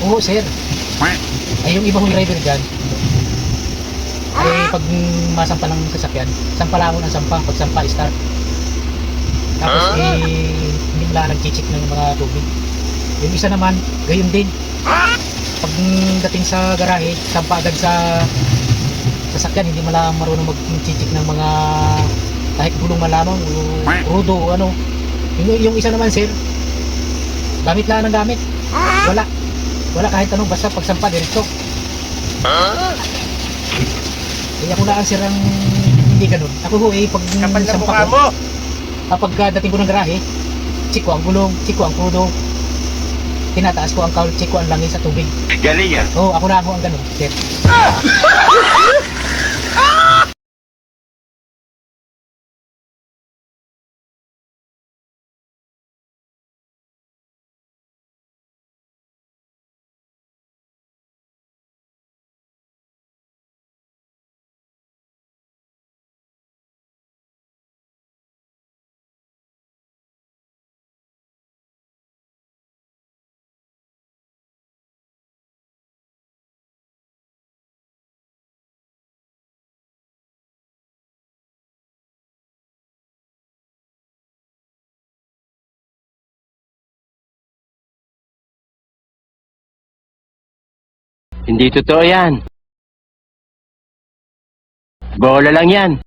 Oo, sir. Ay, yung ibang driver dyan, ay pag masampa ng sasakyan, sampalangon ang sampa, pag sampa, start. Tapos hindi wala nag-check ng mga tubig. Yung isa naman, gayon din. Pag dating sa garahe, sampa agad sa sasakyan, hindi marunong mag-check ng mga kahit gulong malamang o rudo o ano. Yung isa naman, sir, gamit lang ng gamit. Wala kahit anong, basta pagsampa diretso. Kaya ako na sir ang hindi ganun. Ako ho pag Kapal na sampa mukha ko, mo. kapag dating ko ng garahe, check ko ang gulong, check ko ang krudo, tinataas ko ang kaul, check ko ang langis sa tubig. Galing yan. Oo, ako na ang ganun, sir. Hindi totoo yan. Bola lang yan.